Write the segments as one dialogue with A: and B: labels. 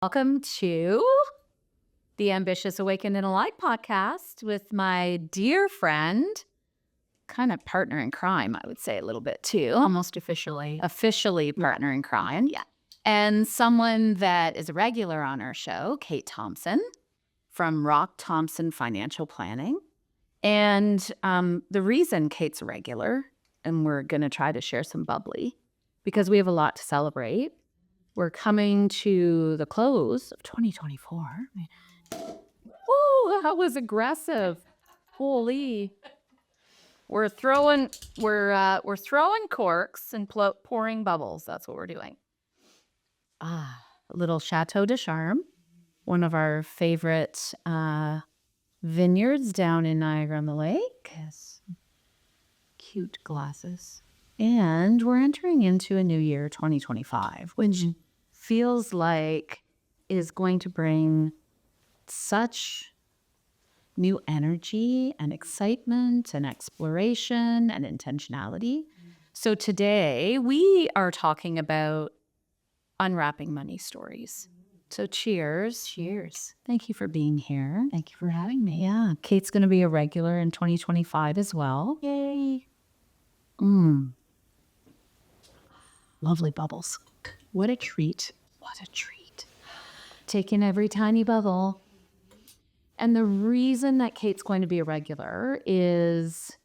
A: Welcome to the Ambitious Awakened and Alive podcast with my dear friend, kind of partner in crime, I would say a little bit too.
B: Almost officially.
A: Officially partner in crime.
B: Yeah.
A: And someone that is a regular on our show, Kate Thompson from Rock Thompson Financial Planning. And the reason Kate's a regular, and we're going to try to share some bubbly, because we have a lot to celebrate. We're coming to the close of 2024. Woo, that was aggressive. Holy. We're throwing corks and pouring bubbles. That's what we're doing. A little Chateau de Charme, one of our favorite vineyards down in Niagara-on-the-Lake.
B: Yes. Cute glasses.
A: And we're entering into a new year, 2025, which feels like is going to bring such new energy and excitement and exploration and intentionality. So today we are talking about unwrapping money stories. So cheers.
B: Cheers.
A: Thank you for being here.
B: Thank you for having me.
A: Yeah, Kate's going to be a regular in 2025 as well.
B: Yay.
A: Lovely bubbles.
B: What a treat.
A: What a treat. Taking every tiny bubble. And the reason that Kate's going to be a regular is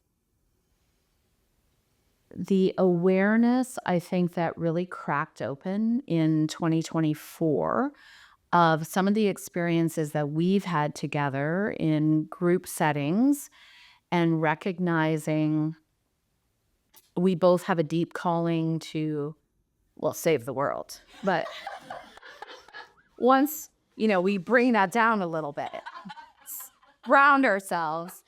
A: the awareness, I think, that really cracked open in 2024 of some of the experiences that we've had together in group settings and recognizing we both have a deep calling to, well, save the world. But once, we bring that down a little bit, ground ourselves,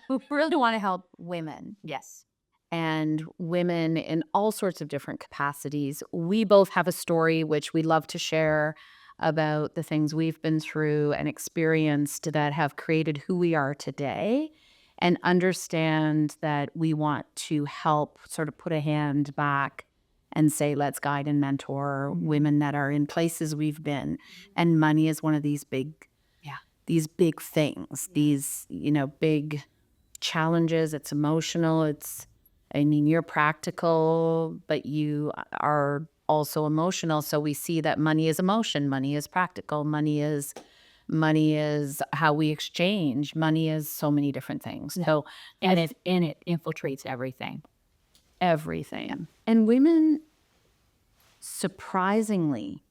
A: we really want to help women.
B: Yes.
A: And women in all sorts of different capacities. We both have a story which we love to share about the things we've been through and experienced that have created who we are today, and understand that we want to help sort of put a hand back and say, let's guide and mentor women that are in places we've been. And money is one of these big things, these, big challenges. It's emotional. You're practical, but you are also emotional. So we see that money is emotion. Money is practical. Money is how we exchange. Money is so many different things. So,
B: and it infiltrates everything.
A: Everything. And women, surprisingly,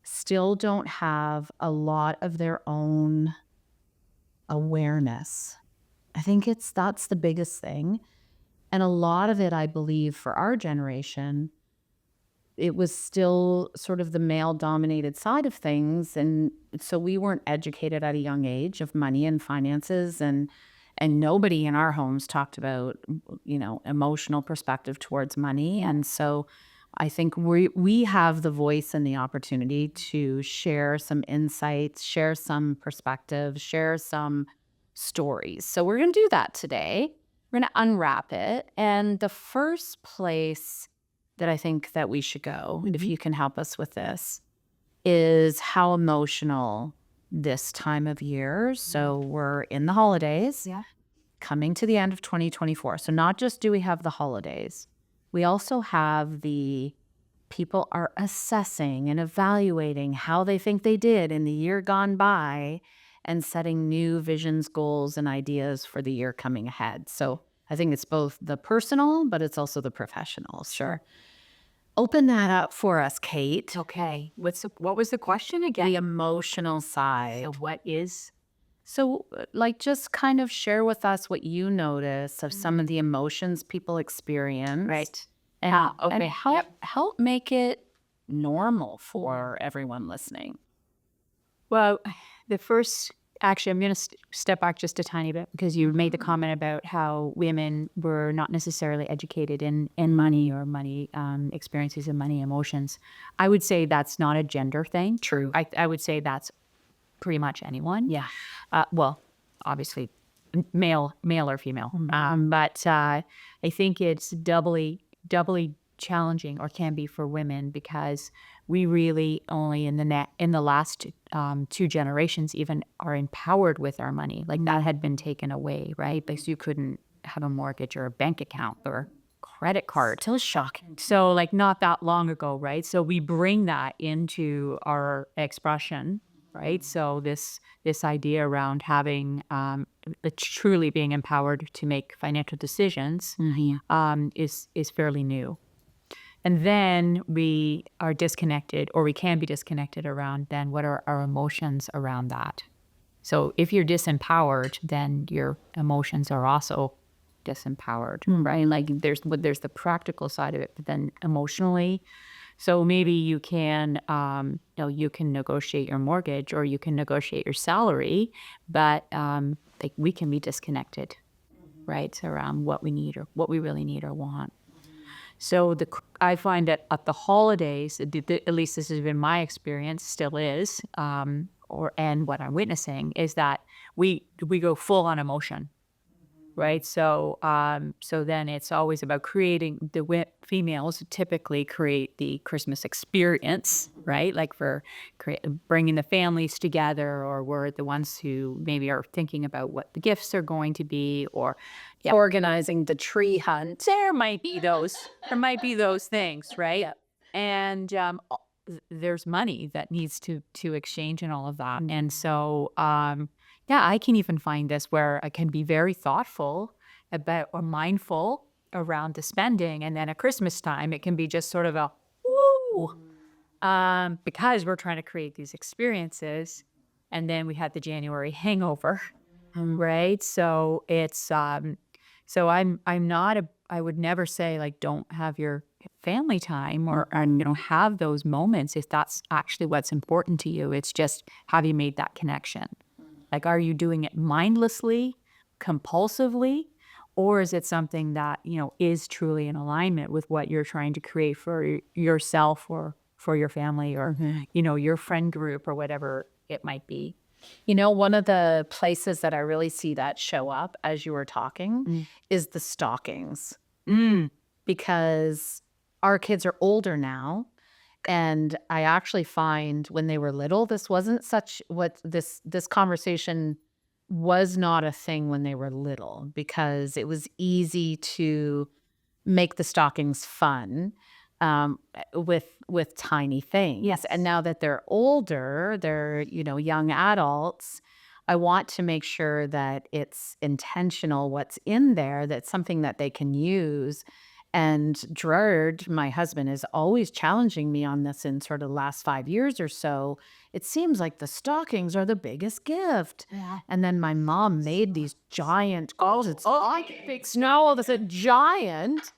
A: still don't have a lot of their own awareness. I think that's the biggest thing. And a lot of it, I believe, for our generation, it was still sort of the male-dominated side of things. And so we weren't educated at a young age of money and finances. And nobody in our homes talked about, emotional perspective towards money. And so I think we have the voice and the opportunity to share some insights, share some perspectives, share some stories. So we're going to do that today. We're going to unwrap it. And the first place that I think that we should go, if you can help us with this, is how emotional this time of year. So we're in the holidays, coming to the end of 2024. So not just do we have the holidays, we also have the people are assessing and evaluating how they think they did in the year gone by and setting new visions, goals, and ideas for the year coming ahead. So I think it's both the personal, but it's also the professional. Sure. Open that up for us, Kate.
B: Okay. What was the question again?
A: The emotional side.
B: So what is?
A: So just kind of share with us what you notice of some of the emotions people experience.
B: Right.
A: And help make it normal for everyone listening.
B: Well, actually, I'm going to step back just a tiny bit, because you made the comment about how women were not necessarily educated in money or money experiences and money emotions. I would say that's not a gender thing.
A: True.
B: I would say that's pretty much anyone.
A: Yeah.
B: Well, obviously, male or female. But I think it's doubly challenging, or can be, for women, because we really only in the last 2 generations even are empowered with our money. Like that had been taken away, right? Because you couldn't have a mortgage or a bank account or credit card.
A: Still shocking.
B: So like not that long ago, right? So we bring that into our expression, right? So this idea around having truly being empowered to make financial decisions is fairly new. And then we are disconnected, or we can be disconnected around then what are our emotions around that. So if you're disempowered, then your emotions are also disempowered, right? Like there's the practical side of it, but then emotionally. So maybe you can, you can negotiate your mortgage or you can negotiate your salary, but like we can be disconnected, right? Around what we need or what we really need or want. So I find that at the holidays, at least this has been my experience, still is, and what I'm witnessing is that we go full on emotion, right? So then it's always about creating females typically create the Christmas experience, right? Like for bringing the families together, or we're the ones who maybe are thinking about what the gifts are going to be, or
A: Organizing the tree hunt.
B: there might be those things, right? And there's money that needs to exchange and all of that. And so I can even find this where I can be very thoughtful about or mindful around the spending, and then at Christmas time it can be just sort of a woo, because we're trying to create these experiences, and then we had the January hangover, right? So it's so I'm not I would never say like don't have your family time or have those moments if that's actually what's important to you. It's just, have you made that connection? Like, are you doing it mindlessly, compulsively, or is it something that, is truly in alignment with what you're trying to create for yourself or for your family or, your friend group or whatever it might be?
A: One of the places that I really see that show up as you were talking is the stockings. Because our kids are older now, and I actually find when they were little, this wasn't this conversation was not a thing when they were little, because it was easy to make the stockings fun with tiny things.
B: Yes.
A: And now that they're older, they're, young adults, I want to make sure that it's intentional what's in there, that's something that they can use. And Gerard, my husband, is always challenging me on this in sort of the last 5 years or so. It seems like the stockings are the biggest gift.
B: Yeah.
A: And then my mom made these giant, it's like big snow, it's a giant.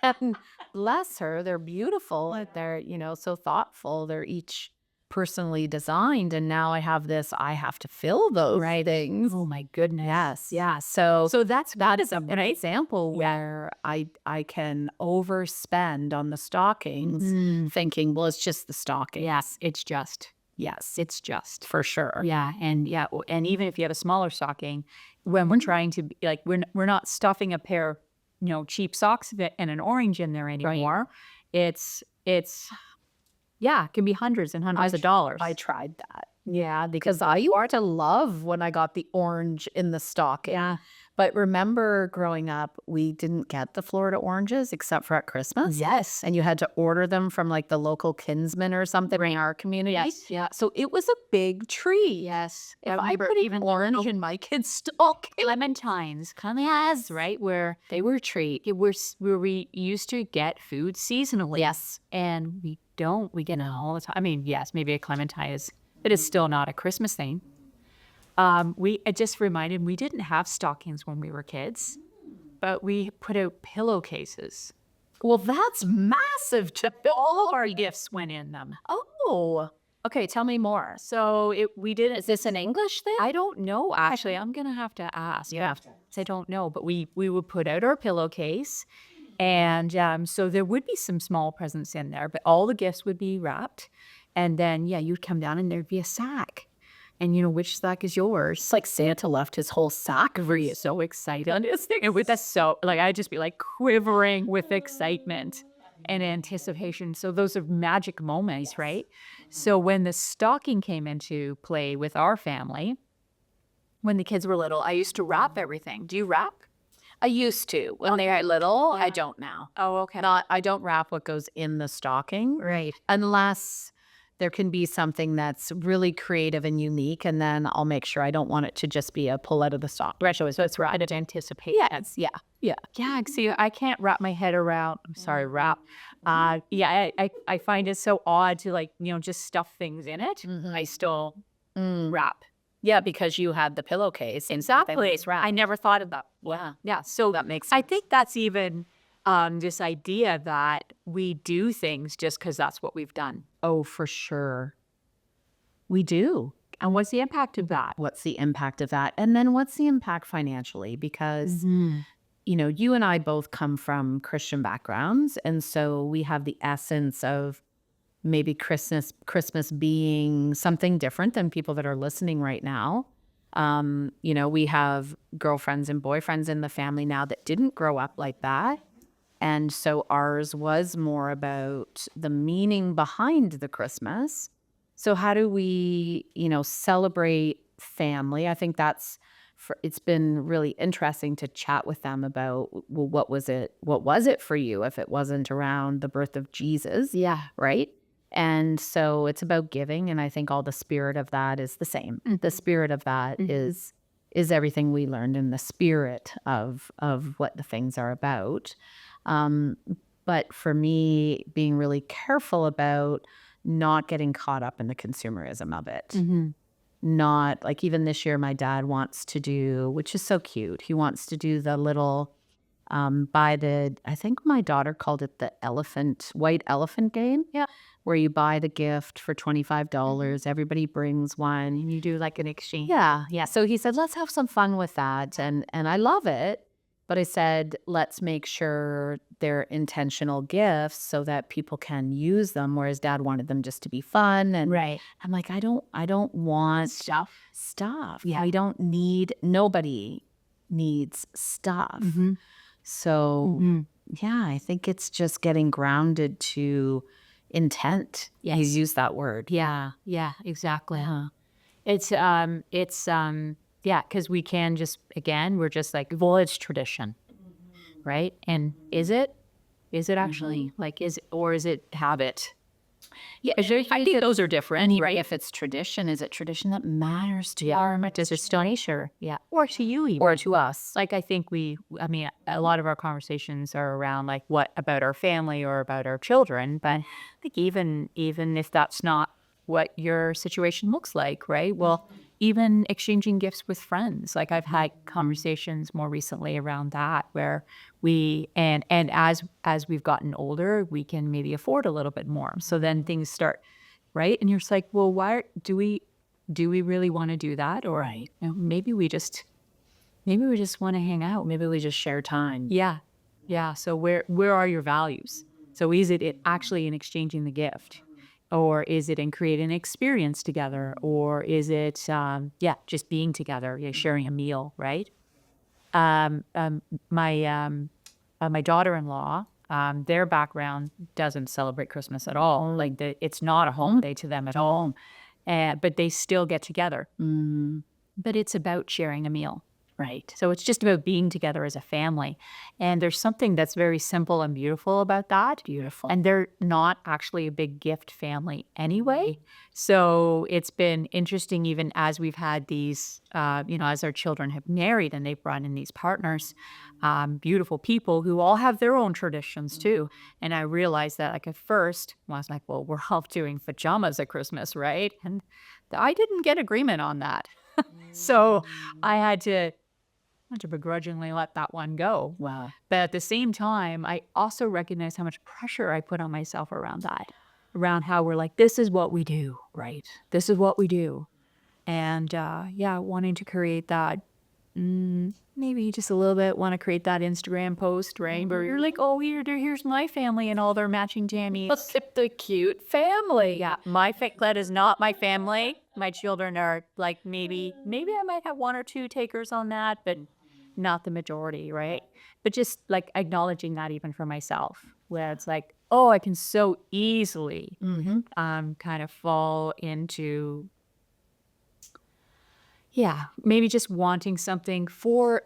A: And bless her, they're beautiful. They're, so thoughtful. They're each personally designed. And now I have to fill those things.
B: Oh my goodness.
A: Yes.
B: Yeah.
A: So
B: that is
A: an example where I can overspend on the stockings thinking, well, it's just the stocking.
B: Yes, it's just.
A: For sure.
B: Yeah. And even if you have a smaller stocking, when we're trying to be like, we're not stuffing a pair, cheap socks and an orange in there anymore. Right. It can be hundreds and hundreds of dollars.
A: I tried that.
B: Yeah.
A: Because I used to love when I got the orange in the stocking.
B: Yeah.
A: But remember growing up, we didn't get the Florida oranges except for at Christmas.
B: Yes.
A: And you had to order them from like the local kinsman or something in our community.
B: Yes. Yeah.
A: So it was a big tree.
B: Yes.
A: If I put even orange in my kid's stocking.
B: Clementines, right? Where
A: They were a treat.
B: where we used to get food seasonally.
A: Yes.
B: And we get it all the time. I mean, yes, maybe a clementine it is still not a Christmas thing. It just reminded we didn't have stockings when we were kids, but we put out pillowcases.
A: Well, that's massive.
B: All of our gifts went in them.
A: Oh, okay. Tell me more.
B: So we did it.
A: Is this an English thing?
B: I don't know, actually. I'm going to have to ask.
A: You have to.
B: I don't know, but we would put out our pillowcase, and so there would be some small presents in there, but all the gifts would be wrapped. And then, you'd come down and there'd be a sack. And which sack is yours?
A: It's like Santa left his whole sack for you.
B: So excited. And with that, I'd just be like quivering with excitement. and anticipation. So those are magic moments, right? So when the stocking came into play with our family, when the kids were little, I used to wrap everything. Do you wrap?
A: I used to when they were little.
B: Yeah.
A: I don't now.
B: Oh, okay.
A: I don't wrap what goes in the stocking.
B: Right.
A: Unless there can be something that's really creative and unique, and then I'll make sure I don't want it to just be a pull out of the stock.
B: Right. So it's wrapped to anticipate.
A: Yes, yeah.
B: Yeah. See, I can't wrap my head around. I'm sorry, wrap. Yeah, I find it so odd to like, just stuff things in it. I still wrap.
A: Yeah, because you had the pillowcase.
B: Exactly.
A: Wrap.
B: I never thought of that.
A: Yeah,
B: Yeah. So
A: that makes
B: I
A: sense.
B: think that's even this idea that we do things just because that's what we've done.
A: Oh, for sure. We do.
B: And what's the impact of that?
A: What's the impact of that? And then what's the impact financially? Because, you and I both come from Christian backgrounds. And so we have the essence of maybe Christmas being something different than people that are listening right now. We have girlfriends and boyfriends in the family now that didn't grow up like that. And so ours was more about the meaning behind the Christmas. So how do we, celebrate family? I think it's been really interesting to chat with them about, well, what was it for you if it wasn't around the birth of Jesus?
B: Yeah.
A: Right. And so it's about giving. And I think all the spirit of that is the same. The spirit of that is everything we learned in the spirit of what the things are about. But for me, being really careful about not getting caught up in the consumerism of it. Not like even this year, my dad wants to do, which is so cute. He wants to do the little I think my daughter called it the white elephant game.
B: Yeah.
A: Where you buy the gift for $25. Everybody brings one.
B: And you do like an exchange.
A: Yeah. Yeah. So he said, let's have some fun with that. And I love it. But I said, let's make sure they're intentional gifts so that people can use them. Whereas dad wanted them just to be fun. And
B: Right.
A: I'm like, I don't want
B: Stuff.
A: Yeah. Nobody needs stuff. So yeah, I think it's just getting grounded to intent.
B: Yes.
A: He's used that word.
B: Yeah, exactly. It's because we can just, again, we're just like, well, it's tradition, right? And is it actually like, is it habit?
A: Yeah,
B: I think those are different, right?
A: if it's tradition, is it tradition that matters to you?
B: Does it still sure? Yeah, or to you even.
A: Or to us?
B: Like, I think a lot of our conversations are around like what about our family or about our children. But I think even if that's not what your situation looks like, right? Well, even exchanging gifts with friends. Like I've had conversations more recently around that where we, and as we've gotten older, we can maybe afford a little bit more. So then things start, right? And you're just like, well, why do we really want to do that? Or maybe we just want to hang out.
A: Maybe we just share time.
B: Yeah. Yeah. So where are your values? So is it actually in exchanging the gift? Or is it in creating an experience together? Or is it, just being together, sharing a meal, right? My daughter-in-law, their background doesn't celebrate Christmas at all. Like it's not a home day to them at all. But they still get together. But it's about sharing a meal. Right. So it's just about being together as a family. And there's something that's very simple and beautiful about that.
A: Beautiful.
B: And they're not actually a big gift family anyway. So it's been interesting even as we've had these, as our children have married and they've brought in these partners, beautiful people who all have their own traditions too. And I realized that like at first, I was like, well, we're all doing pajamas at Christmas, right? And I didn't get agreement on that. So I had to begrudgingly let that one go.
A: Wow.
B: But at the same time, I also recognize how much pressure I put on myself around that, around how we're like, this is what we do, right? This is what we do. And wanting to create that, maybe just a little bit, want to create that Instagram post, right? Where you're like, oh, here's my family and all their matching jammies.
A: Look, the cute family.
B: Yeah, that is not my family. My children are like, maybe I might have one or two takers on that, but not the majority, right? But just like acknowledging that even for myself. where it's like, oh, I can so easily
A: Mm-hmm.
B: kind of fall into, yeah, maybe just wanting something for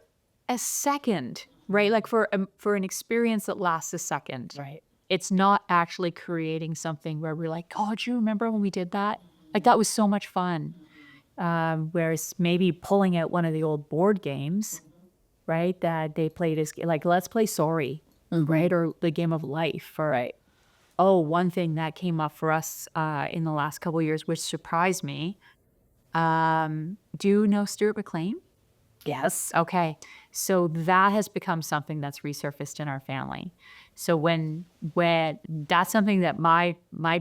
B: a second, right? Like for an experience that lasts a second.
A: Right.
B: It's not actually creating something where we're like, oh, do you remember when we did that? Like that was so much fun. Whereas maybe pulling out one of the old board games, right, that they played as like, let's play Sorry, right, or the game of life, or
A: Right.
B: oh, one thing that came up for us in the last couple of years, which surprised me. Do you know Stuart McLean?
A: Yes.
B: Okay. So that has become something that's resurfaced in our family. So when that's something that my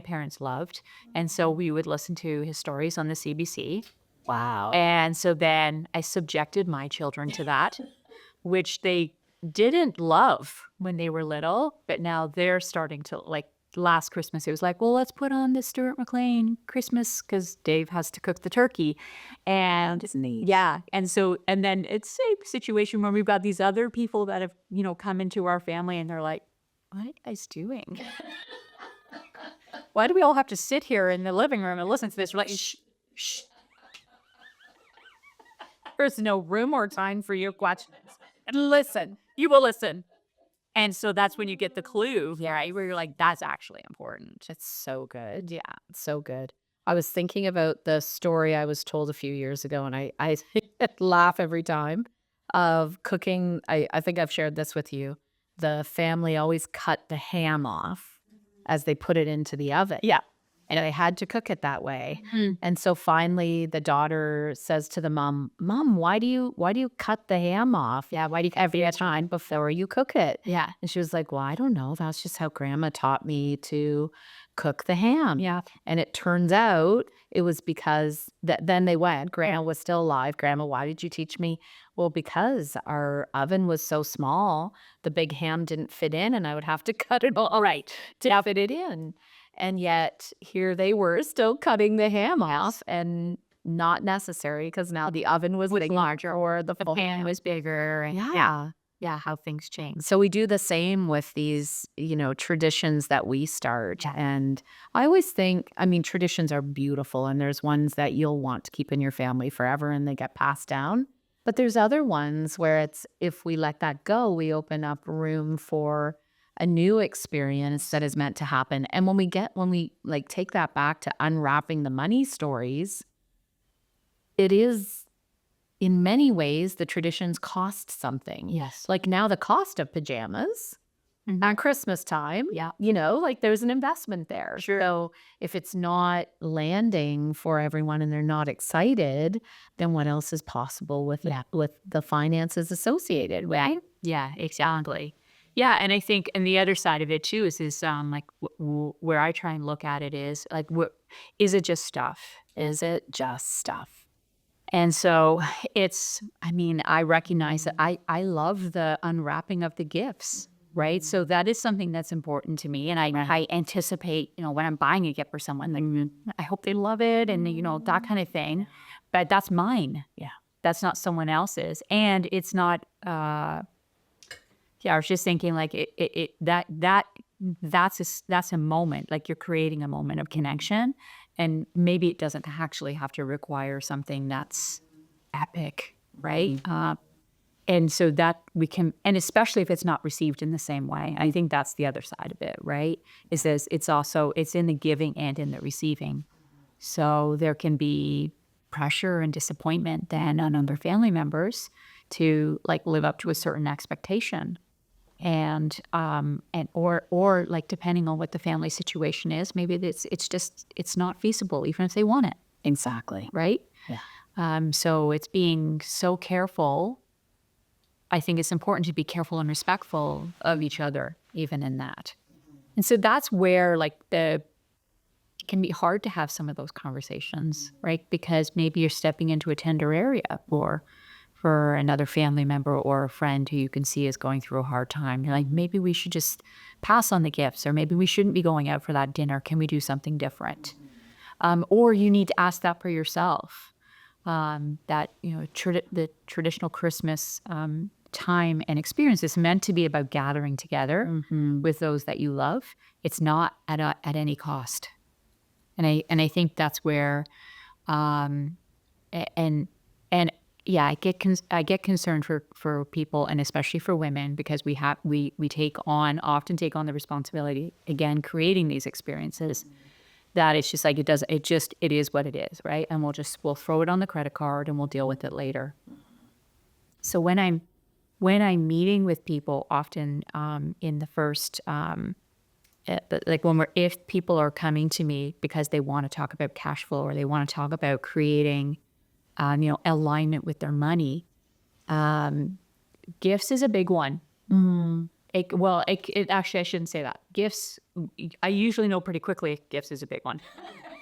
B: parents loved, and so we would listen to his stories on the CBC.
A: Wow.
B: And so then I subjected my children to that, which they didn't love when they were little, but now they're starting to like. Last Christmas, it was like, well, let's put on the Stuart McLean Christmas because Dave has to cook the turkey. And
A: It's neat.
B: yeah. And so, and then it's a situation where we've got these other people that have, come into our family and they're like, what are you guys doing? Why do we all have to sit here in the living room and listen to this? We're like, shh, shh. There's no room or time for your questions. And listen, you will listen. And so that's when you get the clue, right? Where you're like, that's actually important.
A: It's so good.
B: Yeah.
A: It's so good. I was thinking about the story I was told a few years ago, and I laugh every time of cooking. I think I've shared this with you. The family always cut the ham off as they put it into the oven.
B: Yeah.
A: And they had to cook it that way.
B: Mm.
A: And so finally the daughter says to the mom, "Mom, why do you cut the ham off?
B: Yeah. Why do you
A: Every time before you cook it?"
B: Yeah.
A: And she was like, "Well, I don't know. That's just how grandma taught me to cook the ham."
B: Yeah.
A: And it turns out it was because then they went, grandma was still alive. "Grandma, why did you teach me?" "Well, because our oven was so small, the big ham didn't fit in and I would have to cut it all
B: Right.
A: to fit it in." And yet here they were still cutting the ham off, and not necessary because now the oven was larger or the full
B: Pan was bigger. And
A: Yeah.
B: yeah, how things change.
A: So we do the same with these, traditions that we start.
B: Yeah.
A: And I always think, I mean, traditions are beautiful and there's ones that you'll want to keep in your family forever and they get passed down. But there's other ones where it's, if we let that go, we open up room for a new experience that is meant to happen. And when we like take that back to unwrapping the money stories, it is in many ways the traditions cost something.
B: Yes.
A: Like now the cost of pajamas
B: Mhm.
A: at Christmas time,
B: Yeah.
A: like there's an investment there.
B: Sure.
A: So if it's not landing for everyone and they're not excited, then what else is possible with with the finances associated with?
B: Right. Yeah, exactly. Yeah, and I think, and the other side of it too is like where I try and look at it is like, what is it? Just stuff?
A: Is it just stuff?
B: And so it's, I mean, I recognize that I love the unwrapping of the gifts, right? So that is something that's important to me. And I anticipate, when I'm buying a gift for someone, like, I hope they love it and, that kind of thing. But that's mine.
A: Yeah.
B: That's not someone else's. And it's not, yeah, I was just thinking like that's a moment, like you're creating a moment of connection. And maybe it doesn't actually have to require something that's epic, right? And so that we can, and especially if it's not received in the same way, I think that's the other side of it, right? Is this, it's in the giving and in the receiving. So there can be pressure and disappointment then on other family members to like live up to a certain expectation. And or like depending on what the family situation is, maybe it's not feasible even if they want it.
A: Exactly.
B: Right.
A: Yeah.
B: So it's being so careful. I think it's important to be careful and respectful of each other, even in that. And so that's where like it can be hard to have some of those conversations, right? Because maybe you're stepping into a tender area for another family member or a friend who you can see is going through a hard time. You're like, maybe we should just pass on the gifts, or maybe we shouldn't be going out for that dinner. Can we do something different? Or you need to ask that for yourself. That, the traditional Christmas time and experience is meant to be about gathering together
A: Mm-hmm.
B: with those that you love. It's not at any cost. And I think that's where, um, and yeah, I get concerned for people, and especially for women, because we often take on the responsibility, again, creating these experiences, that it's just like it is what it is, right? And we'll throw it on the credit card and we'll deal with it later. So when I'm meeting with people, often in the first if people are coming to me because they want to talk about cash flow, or they want to talk about creating alignment with their money, gifts is a big one.
A: Mm.
B: Actually, I shouldn't say that. Gifts, I usually know pretty quickly if gifts is a big one.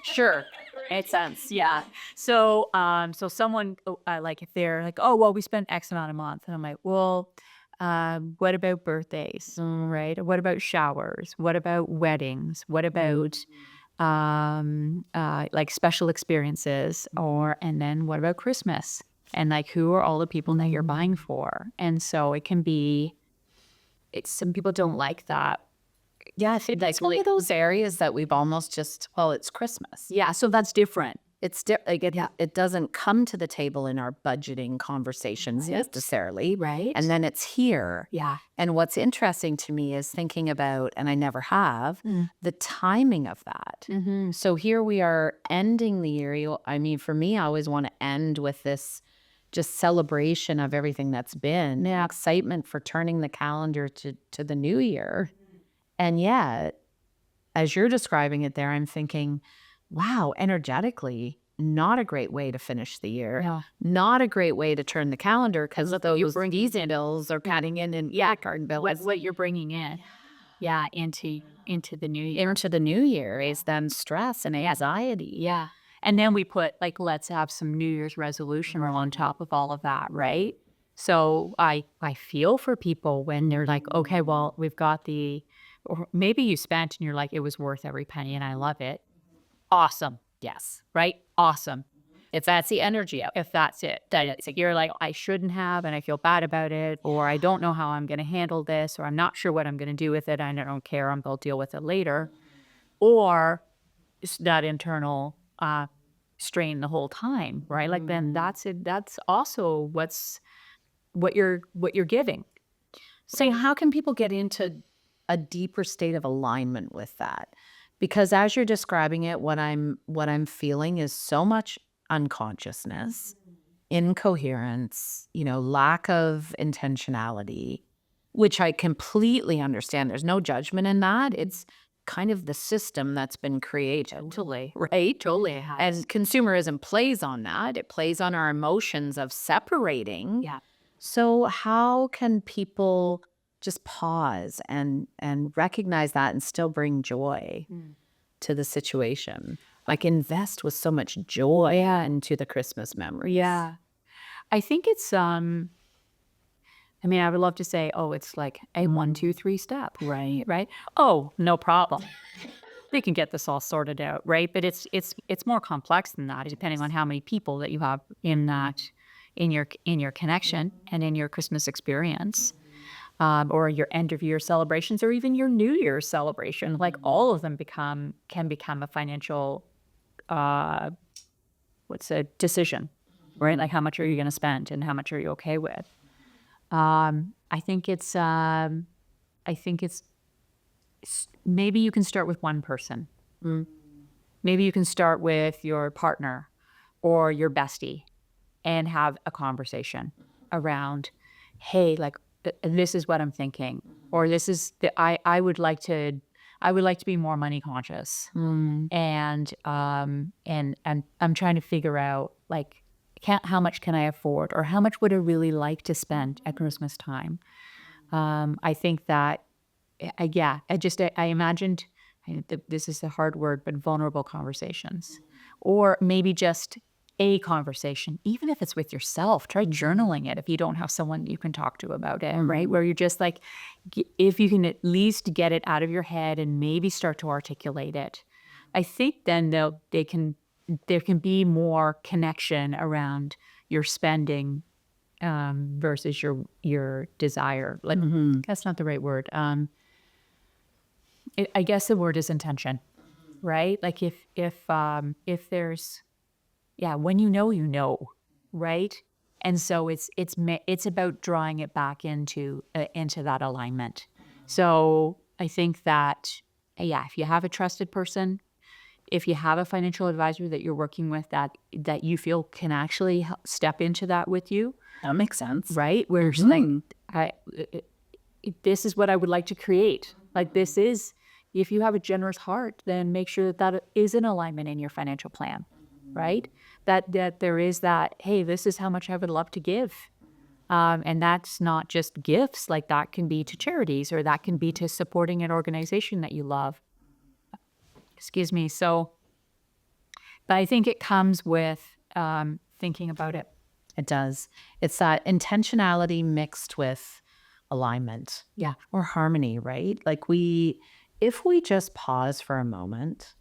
B: Sure. Makes sense. Yeah. So, so someone, like, if they're like, oh, well, we spent X amount a month. And I'm like, well, what about birthdays? Right? What about showers? What about weddings? What about, like, special experiences? And then what about Christmas? And, like, who are all the people that you're buying for? And so some people don't like that.
A: Yeah, I think that's one of those areas that we've almost just, well, it's Christmas.
B: Yeah, so that's different.
A: It's it doesn't come to the table in our budgeting conversations necessarily.
B: Right.
A: And then it's here.
B: Yeah.
A: And what's interesting to me is thinking about, and I never have, the timing of that.
B: Mm-hmm.
A: So here we are ending the year. I mean, for me, I always want to end with this just celebration of everything that's been, excitement for turning the calendar to the new year. And yet, as you're describing it there, I'm thinking, wow, energetically, not a great way to finish the year.
B: Yeah.
A: Not a great way to turn the calendar, because those visa bills are cutting in, and card bills.
B: What you're bringing in, into the new year.
A: Into the new year is then stress and anxiety.
B: Yeah. And then we put, like, let's have some New Year's resolution on top of all of that, right? So I feel for people when they're like, okay, well, we've got or maybe you spent and you're like, it was worth every penny and I love it. Awesome.
A: Yes.
B: Right? Awesome.
A: If that's the energy of it.
B: If that's it, then it's like, you're like, I shouldn't have, and I feel bad about it, or I don't know how I'm going to handle this, or I'm not sure what I'm going to do with it. I don't care. I'll deal with it later. Or it's that internal strain the whole time, right? Like, then that's it. That's also what you're giving.
A: So how can people get into a deeper state of alignment with that? Because as you're describing it, what I'm feeling is so much unconsciousness, incoherence, lack of intentionality, which I completely understand. There's no judgment in that. It's kind of the system that's been created.
B: Totally.
A: Right?
B: Totally it has.
A: And consumerism plays on that. It plays on our emotions of separating.
B: Yeah.
A: So how can people just pause and recognize that and still bring joy to the situation? Like, invest with so much joy into the Christmas memories.
B: Yeah. I think it's I would love to say, oh, it's like a 1, 2, 3 step. Right. Oh, no problem. They can get this all sorted out, right? But it's more complex than that, depending on how many people that you have in your connection and in your Christmas experience. Or your end of year celebrations, or even your New Year's celebration. Like, all of them can become a financial decision, right? Like, how much are you going to spend and how much are you okay with? I think it's maybe you can start with one person. Maybe you can start with your partner or your bestie and have a conversation around, hey, like, this is what I'm thinking, or this is I would like to be more money conscious, and I'm trying to figure out, like, how much can I afford, or how much would I really like to spend at Christmas time. I think that I imagined, this is a hard word, but vulnerable conversations, or maybe just a conversation, even if it's with yourself. Try journaling it if you don't have someone you can talk to about it, right? Where you're just like, if you can at least get it out of your head and maybe start to articulate it, I think then there can be more connection around your spending versus your desire. Like that's not the right word. I guess the word is intention, right? Like if there's when you know, right? And so it's about drawing it back into that alignment. So I think that if you have a trusted person, if you have a financial advisor that you're working with that you feel can actually step into that with you,
A: That makes sense.
B: right? Where it's like, this is what I would like to create. Like this is, if you have a generous heart, then make sure that is in alignment in your financial plan, right? That there is that, hey, this is how much I would love to give. And that's not just gifts, like that can be to charities or that can be to supporting an organization that you love. Excuse me. So, but I think it comes with thinking about it.
A: It does. It's that intentionality mixed with alignment.
B: Yeah.
A: Or harmony, right? Like if we just pause for a moment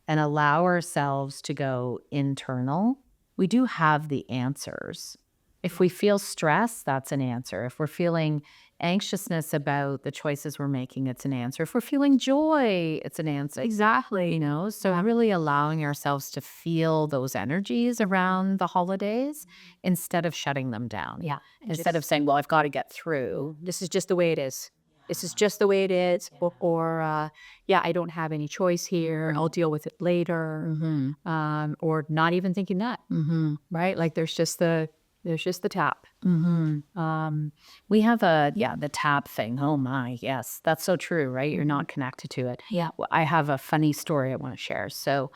A: and allow ourselves to go internal, we do have the answers. If we feel stress, that's an answer. If we're feeling anxiousness about the choices we're making, it's an answer. If we're feeling joy, it's an answer.
B: Exactly.
A: So really allowing ourselves to feel those energies around the holidays instead of shutting them down.
B: Yeah.
A: Instead of saying, well, I've got to get through.
B: This is just the way it is. This is just the way it is. Or I don't have any choice here. I'll deal with it later. Or not even thinking that, right? Like there's just the tap.
A: We have the tap thing. Oh my, yes, that's so true, right? You're not connected to it.
B: Yeah.
A: Well, I have a funny story I want to share. So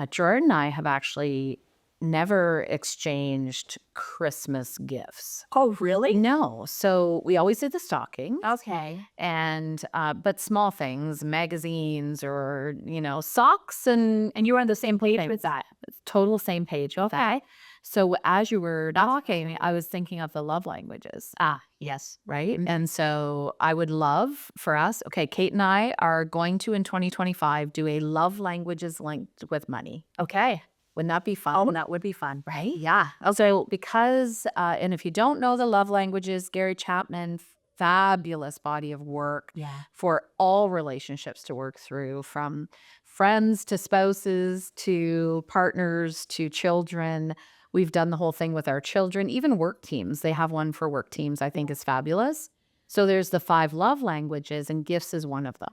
A: Jordan and I have actually never exchanged Christmas gifts.
B: Oh, really?
A: No. So we always did the stocking.
B: Okay.
A: And but small things, magazines or, socks and
B: you were on the same page with that.
A: total same page with that. So as you were talking, I was thinking of the love languages.
B: Yes.
A: Right. And so I would love for us, Kate and I are going to in 2025 do a love languages linked with money.
B: Okay.
A: Wouldn't that be fun?
B: Oh, that would be fun.
A: Right? Yeah. So because, and if you don't know the love languages, Gary Chapman, fabulous body of work for all relationships to work through, from friends to spouses to partners to children. We've done the whole thing with our children, even work teams. They have one for work teams, I think is fabulous. So there's the 5 love languages and gifts is one of them.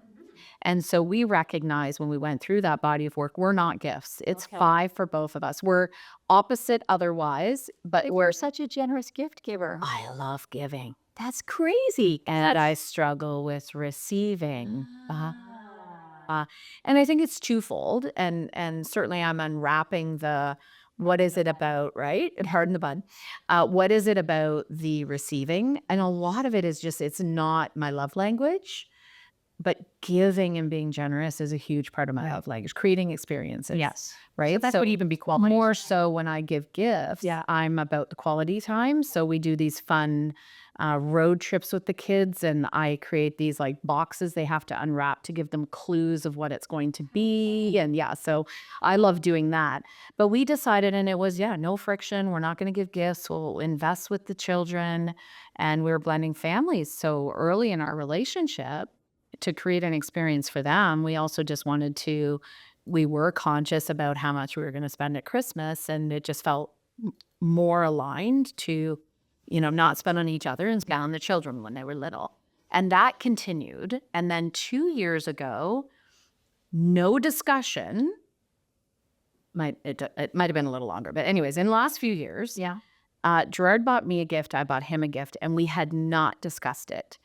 A: And so we recognize when we went through that body of work, we're not gifts. It's 5 for both of us. We're opposite otherwise, but
B: We're such a generous gift giver.
A: I love giving.
B: That's crazy.
A: And I struggle with receiving. And I think it's twofold. And certainly I'm unwrapping what is it about, right? And harden the bun. What is it about the receiving? And a lot of it is just, it's not my love language. But giving and being generous is a huge part of my love language, creating experiences.
B: Yes.
A: Right.
B: So that would even be quality.
A: More so when I give gifts, I'm about the quality time. So we do these fun road trips with the kids and I create these like boxes they have to unwrap to give them clues of what it's going to be. And so I love doing that. But we decided, and it was, no friction. We're not going to give gifts. We'll invest with the children. And we were blending families. So early in our relationship, to create an experience for them, we also just we were conscious about how much we were going to spend at Christmas, and it just felt more aligned to, not spend on each other and spend on the children when they were little. And that continued. And then 2 years ago, no discussion, it might have been a little longer, but anyways, in the last few years, Gerard bought me a gift, I bought him a gift, and we had not discussed it.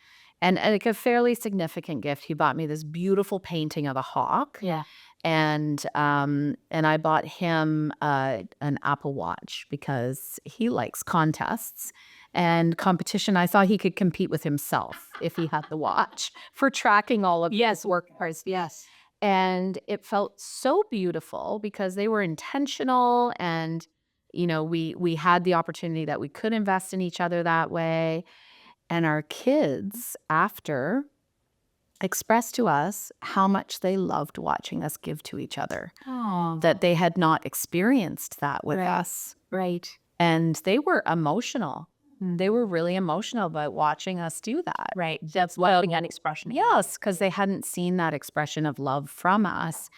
A: And like a fairly significant gift, he bought me this beautiful painting of a hawk.
B: Yeah.
A: And I bought him an Apple Watch because he likes contests and competition. I thought he could compete with himself if he had the watch for tracking all of his work parts.
B: Yes.
A: And it felt so beautiful because they were intentional and, we had the opportunity that we could invest in each other that way. And our kids, after, expressed to us how much they loved watching us give to each other.
B: Oh.
A: That they had not experienced that with us.
B: Right.
A: And they were emotional They were really emotional about watching us do that.
B: Right. That's loving an expression.
A: Yes, because they hadn't seen that expression of love from us.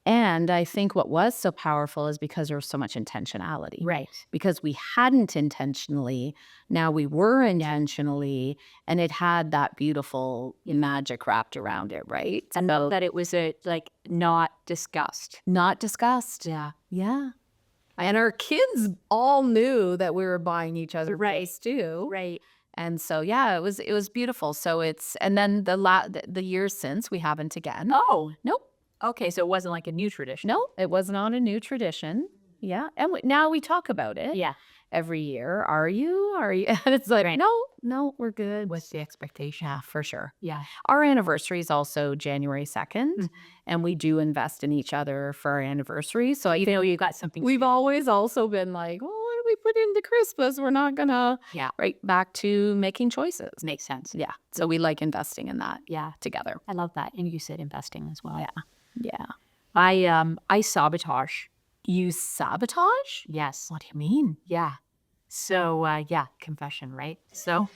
A: And I think what was so powerful is because there was so much intentionality.
B: Right.
A: Because we hadn't intentionally, now we were intentionally, and it had that beautiful magic wrapped around it, right?
B: And that it was like not discussed.
A: Not discussed.
B: Yeah.
A: Yeah. And our kids all knew that we were buying each other
B: Right.
A: gifts too.
B: Right.
A: And so yeah, it was beautiful. So it's and then the years since we haven't again.
B: Oh,
A: Nope.
B: okay. So it wasn't like a new tradition.
A: No, it was not a new tradition. Yeah. And now we talk about it
B: Yeah.
A: every year. Are you? And it's like,
B: Right.
A: no, we're good.
B: What's the expectation?
A: Yeah, for sure.
B: Yeah.
A: Our anniversary is also January 2nd,
B: Mhm.
A: and we do invest in each other for our anniversary. So
B: You know, you got something.
A: we've always also been like, well, what do we put into Christmas? We're not gonna.
B: Yeah.
A: Right back to making choices.
B: Makes sense.
A: Yeah. So we like investing in that
B: Yeah.
A: together.
B: I love that. And you said investing as well.
A: Yeah. Yeah.
B: I sabotage.
A: You sabotage?
B: Yes.
A: What do you mean?
B: Yeah. So yeah, confession, right? So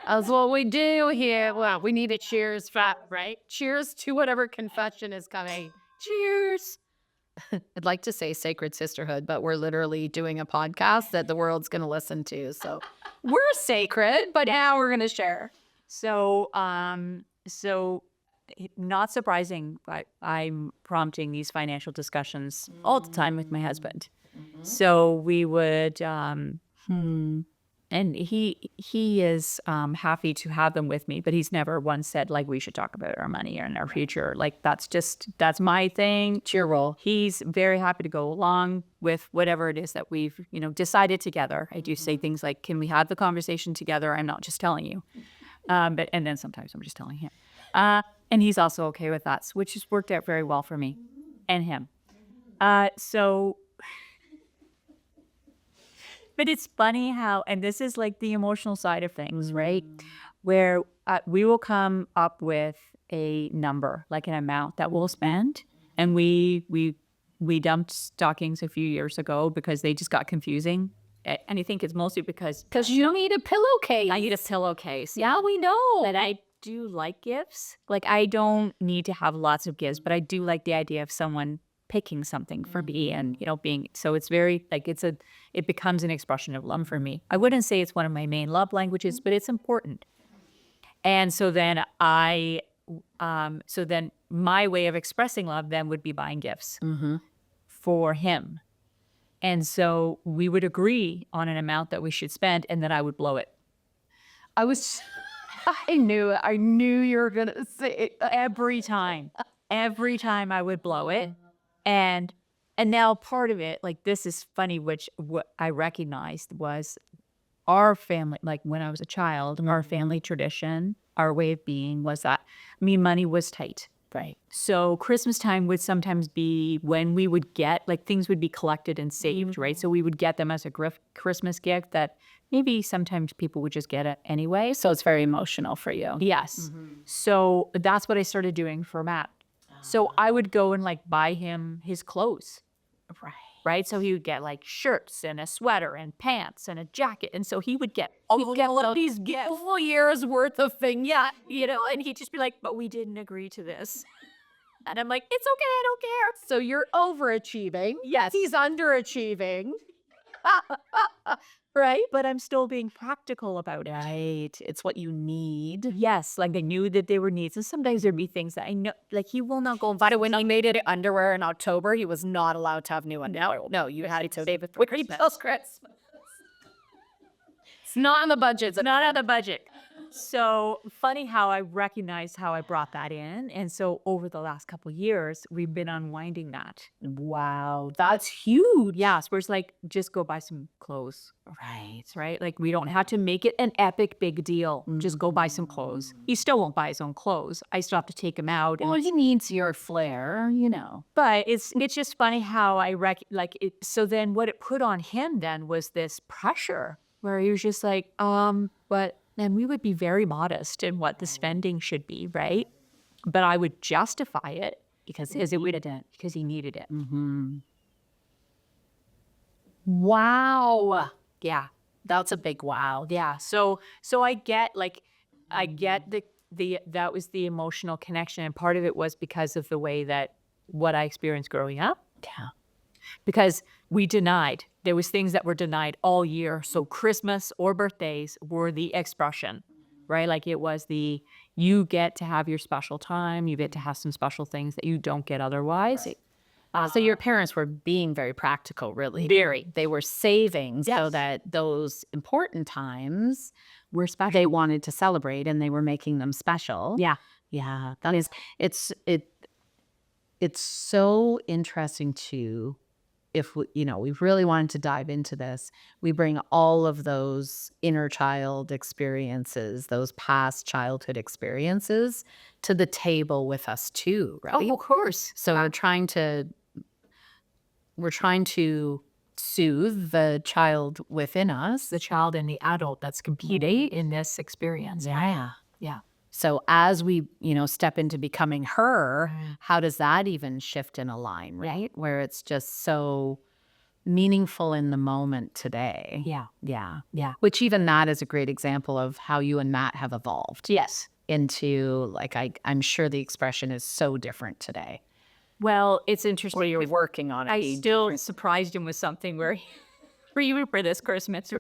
A: That's what we do here. Well, we need a cheers, right? Cheers to whatever confession is coming. Cheers. I'd like to say sacred sisterhood, but we're literally doing a podcast that the world's going to listen to. So we're sacred, but now we're going to share.
B: so not surprising, but I'm prompting these financial discussions all the time with my husband. So we would and he is happy to have them with me, but he's never once said like we should talk about our money and our future. Like that's my thing.
A: It's your role.
B: He's very happy to go along with whatever it is that we've decided together. I do say things like, "Can we have the conversation together? I'm not just telling you," and then sometimes I'm just telling him, and he's also okay with that, which has worked out very well for me and him. So. But it's funny how, and this is like the emotional side of things, right? Where we will come up with a number, like an amount that we'll spend. And we dumped stockings a few years ago because they just got confusing. And I think it's mostly because
A: You don't need a pillowcase.
B: I need a pillowcase.
A: Yeah, we know.
B: But I do like gifts. Like I don't need to have lots of gifts, but I do like the idea of someone picking something for me and being so it's very like it becomes an expression of love for me. I wouldn't say it's one of my main love languages, but it's important. And so then my way of expressing love then would be buying gifts for him. And so we would agree on an amount that we should spend, and then I would blow it.
A: I knew it. I knew you were gonna say it.
B: Every time I would blow it. And now part of it, like this is funny, which what I recognized was our family, like when I was a child, our family tradition, our way of being was that, money was tight.
A: Right.
B: So Christmas time would sometimes be when we would get, like things would be collected and saved, right? So we would get them as a Christmas gift that maybe sometimes people would just get it anyway.
A: So it's very emotional for you.
B: Yes. So that's what I started doing for Matt. So I would go and like buy him his clothes. Right. So he would get like shirts and a sweater and pants and a jacket. And so he would get these gifts.
A: Full year's worth of things. Yeah.
B: And he'd just be like, but we didn't agree to this. And I'm like, it's okay, I don't care.
A: So you're overachieving.
B: Yes.
A: He's underachieving.
B: Right. But I'm still being practical about it.
A: Right. It's what you need.
B: Yes. Like I knew that they were needs. And sometimes there'd be things that I know, like he will not go and buy
A: But when he made it underwear in October, he was not allowed to have new underwear. No, you had to save it for Christmas. It's not on the budget.
B: It's not on the budget. So funny how I recognized how I brought that in. And so over the last couple of years, we've been unwinding that.
A: Wow, that's huge.
B: Yes, where it's like, just go buy some clothes.
A: Right.
B: Right? Like we don't have to make it an epic big deal. Just go buy some clothes. He still won't buy his own clothes. I still have to take him out.
A: Well, he needs your flair,
B: But it's just funny how so then what it put on him then was this pressure where he was just like, but then we would be very modest in what the spending should be, right? But I would justify it because he needed it.
A: Wow.
B: Yeah.
A: That's a big wow.
B: Yeah. So I get the that was the emotional connection. And part of it was because of the way that what I experienced growing up.
A: Yeah.
B: Because there was things that were denied all year. So Christmas or birthdays were the expression, right? Like it was you get to have your special time. You get to have some special things that you don't get otherwise.
A: Right. So your parents were being very practical, really.
B: Very.
A: They were saving so
B: Yes.
A: that those important times were special. They wanted to celebrate and they were making them special.
B: Yeah.
A: Yeah. That is it's it it's so interesting too. If we really wanted to dive into this, we bring all of those inner child experiences, those past childhood experiences to the table with us too, right?
B: Oh, of course.
A: So we're trying to soothe the child within us.
B: The child and the adult that's competing in this experience.
A: Yeah.
B: Yeah.
A: So as we, step into becoming her,
B: Mm.
A: how does that even shift and align, right? Where it's just so meaningful in the moment today.
B: Yeah.
A: Yeah.
B: Yeah.
A: Which even that is a great example of how you and Matt have evolved
B: Yes.
A: into like I'm sure the expression is so different today.
B: Well, it's interesting.
A: Or you're working on it.
B: I still surprised him with something where for even for this Christmas.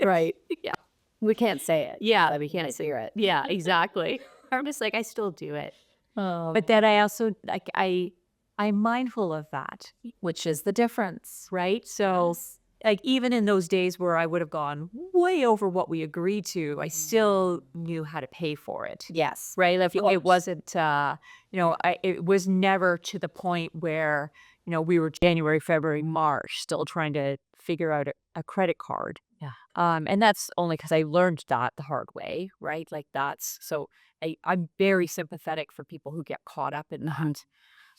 A: Right.
B: Yeah.
A: We can't say it.
B: Yeah.
A: We can't hear it.
B: Yeah, exactly. I'm just like, I still do it.
A: Oh.
B: But then I also I'm mindful of that,
A: Which is the difference.
B: right? So like even in those days where I would have gone way over what we agreed to, I still knew how to pay for it.
A: Yes.
B: Right? Like, it wasn't, it was never to the point where, we were January, February, March, still trying to figure out a credit card.
A: Yeah.
B: And that's only because I learned that the hard way, right? Like I'm very sympathetic for people who get caught up in that.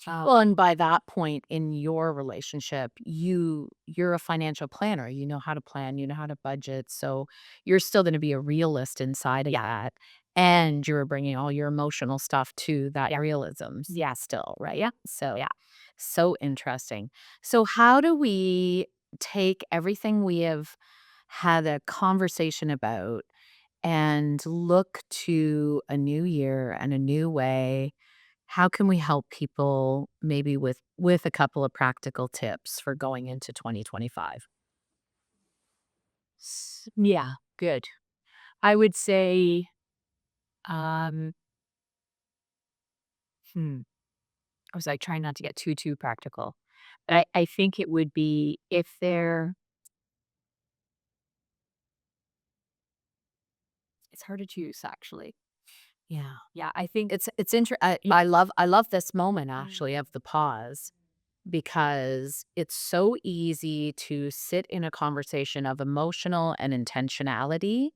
A: Well, and by that point in your relationship, you're a financial planner. You know how to plan, you know how to budget. So you're still going to be a realist inside of that. And you're bringing all your emotional stuff to that realism. Yeah, still, right? Yeah. So, yeah, so interesting. So, how do we take everything we have had a conversation about and look to a new year and a new way? How can we help people maybe with a couple of practical tips for going into 2025?
B: Yeah, good. I would say, um, I was like trying not to get too practical. I think it would be if it's hard to choose actually.
A: Yeah.
B: Yeah, I think
A: It's I love this moment actually of the pause because it's so easy to sit in a conversation of emotional and intentionality,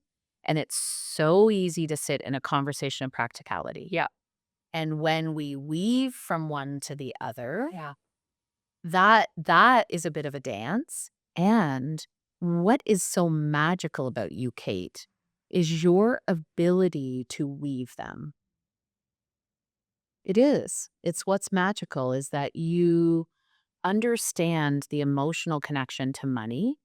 A: and it's so easy to sit in a conversation of practicality.
B: yeah,
A: And when we weave from one to the other,
B: yeah.
A: that is a bit of a dance. And what is so magical about you, Kate, is your ability to weave them. It is. It's what's magical is that you understand the emotional connection to money.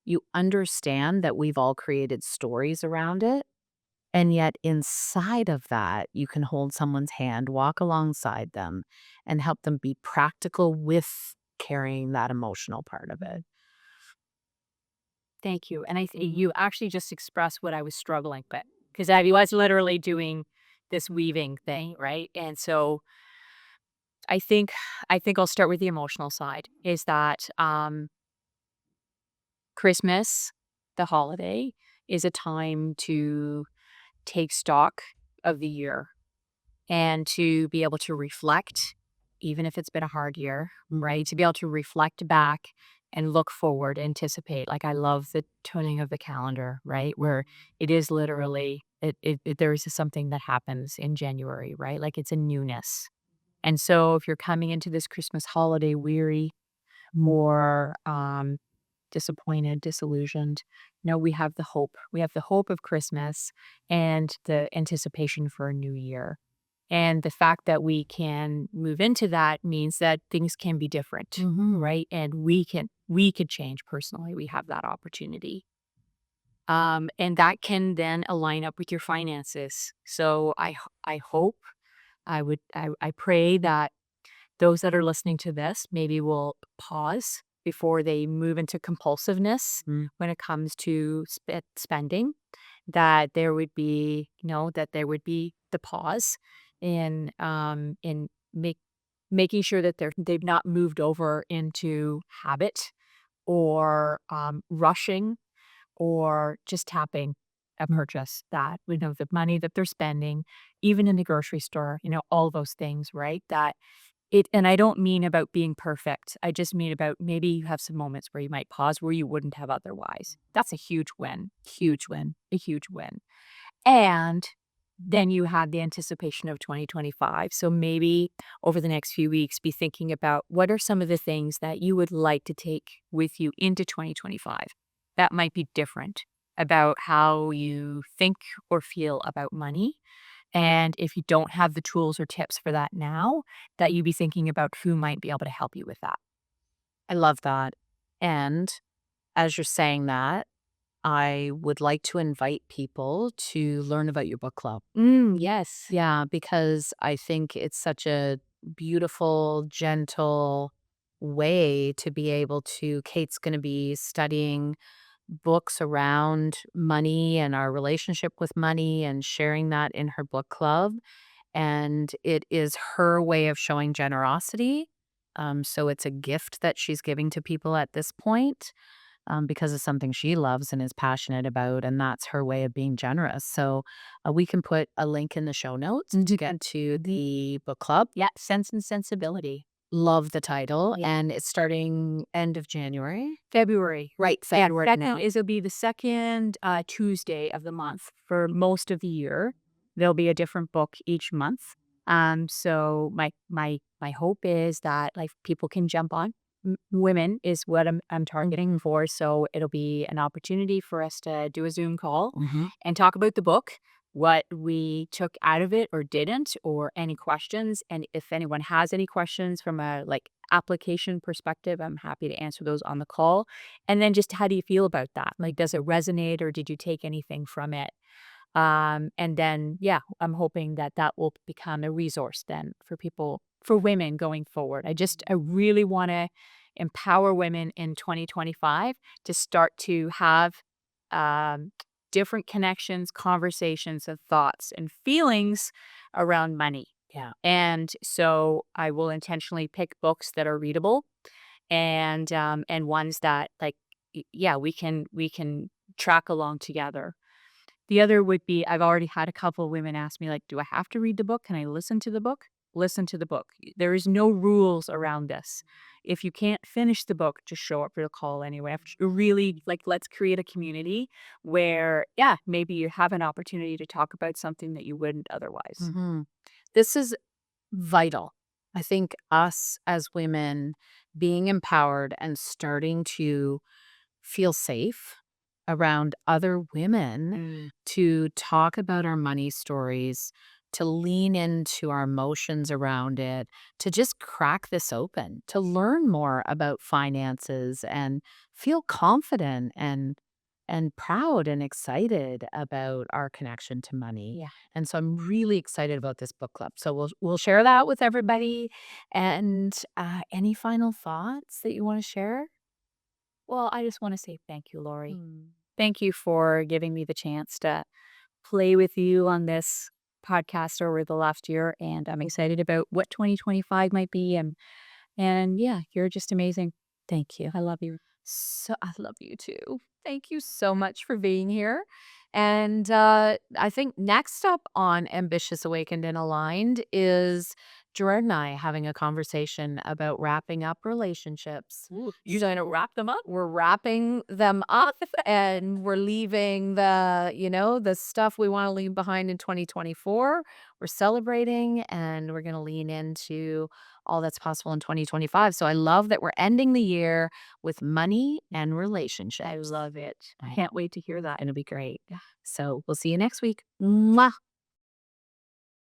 A: You understand that we've all created stories around it. And yet, inside of that, you can hold someone's hand, walk alongside them, and help them be practical with carrying that emotional part of it.
B: Thank you. And I think you actually just expressed what I was struggling with because I was literally doing this weaving thing, right? And so I think I'll start with the emotional side. Is that Christmas, the holiday, is a time to take stock of the year and to be able to reflect, even if it's been a hard year, right? To be able to reflect back and look forward, anticipate. Like I love the toning of the calendar, right? Where it is literally there is something that happens in January, right? Like it's a newness. And so if you're coming into this Christmas holiday weary, more disappointed, disillusioned, no, we have the hope. We have the hope of Christmas and the anticipation for a new year. And the fact that we can move into that means that things can be different, right? And we could change personally. We have that opportunity. And that can then align up with your finances. So I hope, I pray that those that are listening to this maybe will pause before they move into compulsiveness when it comes to spending, that there would be, that there would be the pause in making sure that they've not moved over into habit or rushing or just tapping a purchase that, the money that they're spending, even in the grocery store, all those things, right? And I don't mean about being perfect. I just mean about maybe you have some moments where you might pause where you wouldn't have otherwise. That's a huge win, huge win, a huge win. And then you had the anticipation of 2025. So maybe over the next few weeks, be thinking about what are some of the things that you would like to take with you into 2025 that might be different about how you think or feel about money. And if you don't have the tools or tips for that now, that you be thinking about who might be able to help you with that.
A: I love that. And as you're saying that, I would like to invite people to learn about your book club.
B: Yes.
A: Yeah, because I think it's such a beautiful, gentle way to be able to. Kate's going to be studying books around money and our relationship with money and sharing that in her book club. And it is her way of showing generosity. So it's a gift that she's giving to people at this point, because it's something she loves and is passionate about, and that's her way of being generous. So we can put a link in the show notes to get to the book club.
B: Yeah. Sense and Sensibility.
A: Love the title,
B: Yeah.
A: and it's starting end of January.
B: February.
A: Right,
B: Yeah,
A: February.
B: it'll be the second Tuesday of the month for most of the year. There'll be a different book each month. So my hope is that like people can jump on. Women is what I'm targeting for. So it'll be an opportunity for us to do a Zoom call and talk about the book, what we took out of it or didn't, or any questions. And if anyone has any questions from a like application perspective, I'm happy to answer those on the call. And then just how do you feel about that? Like, does it resonate or did you take anything from it? And then, yeah, I'm hoping that that will become a resource then for people, for women going forward. I really want to empower women in 2025 to start to have um, different connections, conversations, and thoughts and feelings around money.
A: Yeah.
B: And so I will intentionally pick books that are readable and ones that like, yeah, we can track along together. The other would be I've already had a couple of women ask me, like, "Do I have to read the book? Can I listen to the book?" Listen to the book. There is no rules around this. If you can't finish the book, just show up for the call anyway. Really, like, let's create a community where, yeah, maybe you have an opportunity to talk about something that you wouldn't otherwise.
A: This is vital. I think us as women being empowered and starting to feel safe around other women to talk about our money stories, to lean into our emotions around it, to just crack this open, to learn more about finances and feel confident and proud and excited about our connection to money.
B: Yeah.
A: And so I'm really excited about this book club. So we'll share that with everybody. And any final thoughts that you want to share?
B: Well, I just want to say thank you, Lori. Thank you for giving me the chance to play with you on this podcast over the last year. And I'm excited about what 2025 might be. And yeah, you're just amazing.
A: Thank you.
B: I love you.
A: So I love you too. Thank you so much for being here. And I think next up on Ambitious, Awakened, and Aligned is Gerard and I having a conversation about wrapping up relationships.
B: You going to wrap them up?
A: We're wrapping them up and we're leaving the stuff we want to leave behind in 2024. We're celebrating and we're going to lean into all that's possible in 2025. So I love that we're ending the year with money and relationships.
B: I love it. I can't wait to hear that.
A: It'll be great. So we'll see you next week. Mwah.